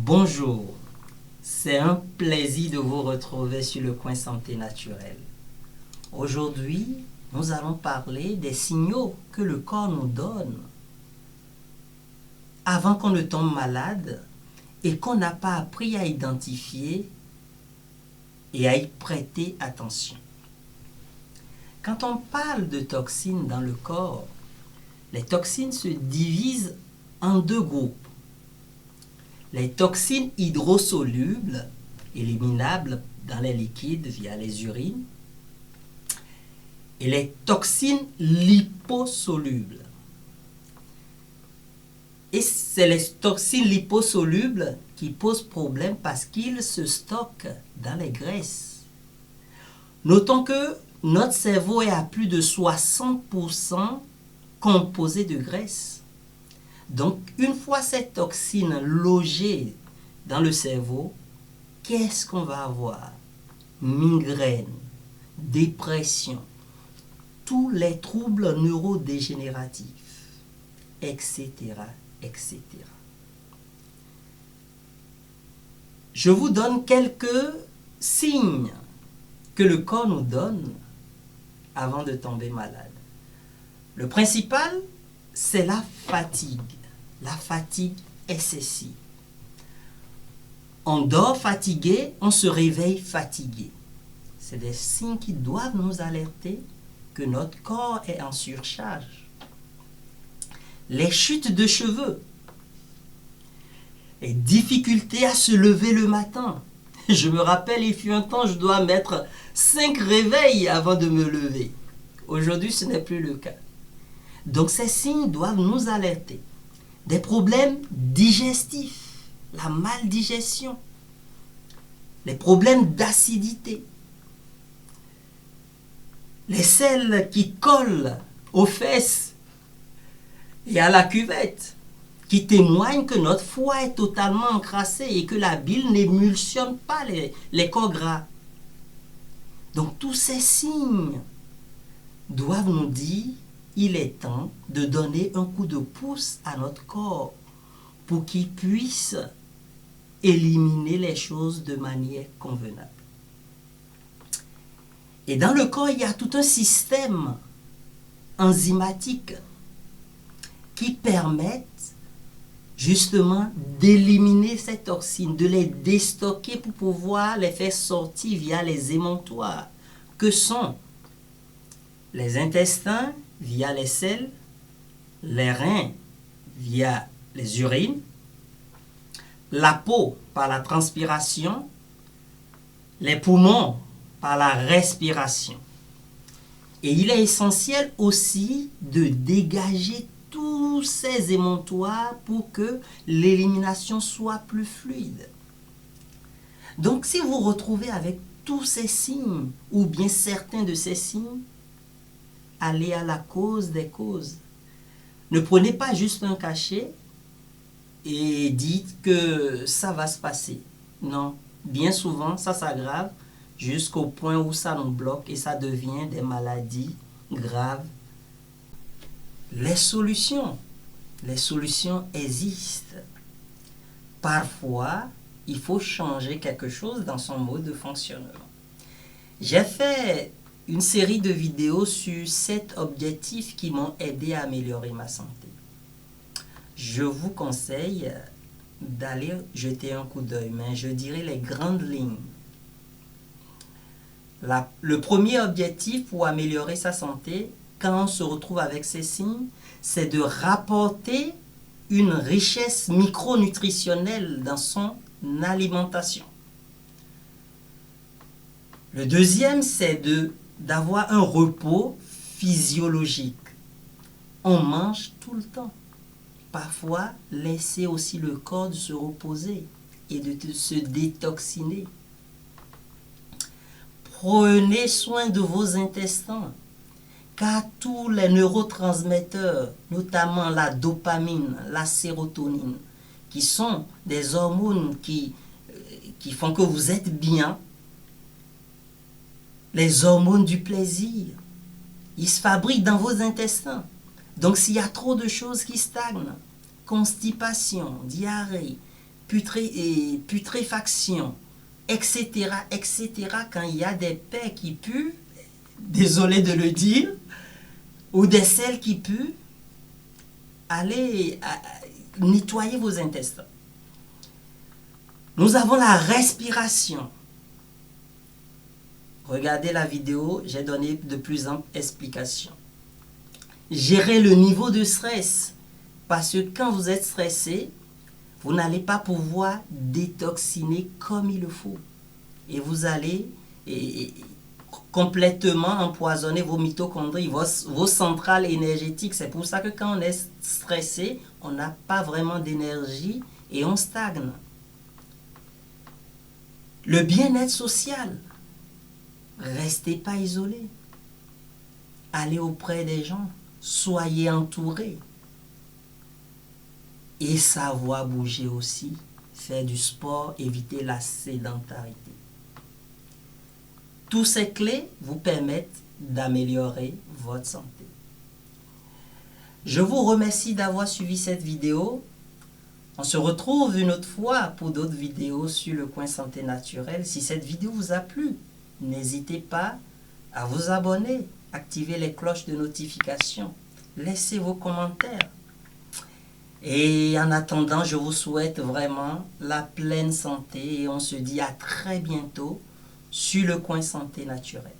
Bonjour, c'est un plaisir de vous retrouver sur le coin santé naturelle. Aujourd'hui, nous allons parler des signaux que le corps nous donne avant qu'on ne tombe malade et qu'on n'a pas appris à identifier et à y prêter attention. Quand on parle de toxines dans le corps, les toxines se divisent en deux groupes. Les toxines hydrosolubles, éliminables dans les liquides via les urines, et les toxines liposolubles. Et c'est les toxines liposolubles qui posent problème parce qu'ils se stockent dans les graisses. Notons que notre cerveau est à plus de 60% composé de graisse. Donc, une fois ces toxines logées dans le cerveau, qu'est-ce qu'on va avoir? Migraine, dépression, tous les troubles neurodégénératifs, etc., etc. Je vous donne quelques signes que le corps nous donne avant de tomber malade. Le principal, c'est la fatigue excessive. On dort fatigué, on se réveille fatigué. C'est des signes qui doivent nous alerter que notre corps est en surcharge. Les chutes de cheveux, les difficultés à se lever le matin. Je me rappelle, il fut un temps, je dois mettre 5 réveils avant de me lever. Aujourd'hui, ce n'est plus le cas. Donc ces signes doivent nous alerter. Des problèmes digestifs, la maldigestion, les problèmes d'acidité, les selles qui collent aux fesses et à la cuvette, qui témoignent que notre foie est totalement encrassé et que la bile n'émulsionne pas les corps gras. Donc tous ces signes doivent nous dire il est temps de donner un coup de pouce à notre corps pour qu'il puisse éliminer les choses de manière convenable. Et dans le corps, il y a tout un système enzymatique qui permet justement d'éliminer ces toxines, de les déstocker pour pouvoir les faire sortir via les émonctoires, que sont les intestins via les selles, les reins via les urines, la peau par la transpiration, les poumons par la respiration. Et il est essentiel aussi de dégager tous ces émonctoires pour que l'élimination soit plus fluide. Donc si vous vous retrouvez avec tous ces signes, ou bien certains de ces signes, allez à la cause des causes. Ne prenez pas juste un cachet et dites que ça va se passer. Non, bien souvent, ça s'aggrave jusqu'au point où ça nous bloque et ça devient des maladies graves. Les solutions existent. Parfois, il faut changer quelque chose dans son mode de fonctionnement. J'ai fait une série de vidéos sur 7 objectifs qui m'ont aidé à améliorer ma santé. Je vous conseille d'aller jeter un coup d'œil, mais je dirais les grandes lignes. Le premier objectif pour améliorer sa santé, quand on se retrouve avec ces signes, c'est de rapporter une richesse micronutritionnelle dans son alimentation. Le deuxième, c'est d'avoir un repos physiologique. On mange tout le temps. Parfois, laissez aussi le corps de se reposer et de se détoxiner. Prenez soin de vos intestins, car tous les neurotransmetteurs, notamment la dopamine, la sérotonine, qui sont des hormones qui font que vous êtes bien, les hormones du plaisir, ils se fabriquent dans vos intestins. Donc s'il y a trop de choses qui stagnent, constipation, diarrhée, putréfaction, etc., quand il y a des paix qui puent, désolé de le dire, ou des selles qui puent, allez nettoyer vos intestins. Nous avons la respiration. Regardez la vidéo, j'ai donné de plus amples explications. Gérer le niveau de stress. Parce que quand vous êtes stressé, vous n'allez pas pouvoir détoxiner comme il le faut. Et vous allez complètement empoisonner vos mitochondries, vos centrales énergétiques. C'est pour ça que quand on est stressé, on n'a pas vraiment d'énergie et on stagne. Le bien-être social. Restez pas isolés. Allez auprès des gens. Soyez entourés. Et savoir bouger aussi. Faire du sport, éviter la sédentarité. Toutes ces clés vous permettent d'améliorer votre santé. Je vous remercie d'avoir suivi cette vidéo. On se retrouve une autre fois pour d'autres vidéos sur le coin santé naturelle. Si cette vidéo vous a plu, n'hésitez pas à vous abonner, activer les cloches de notification, laissez vos commentaires. Et en attendant, je vous souhaite vraiment la pleine santé et on se dit à très bientôt sur le coin santé naturelle.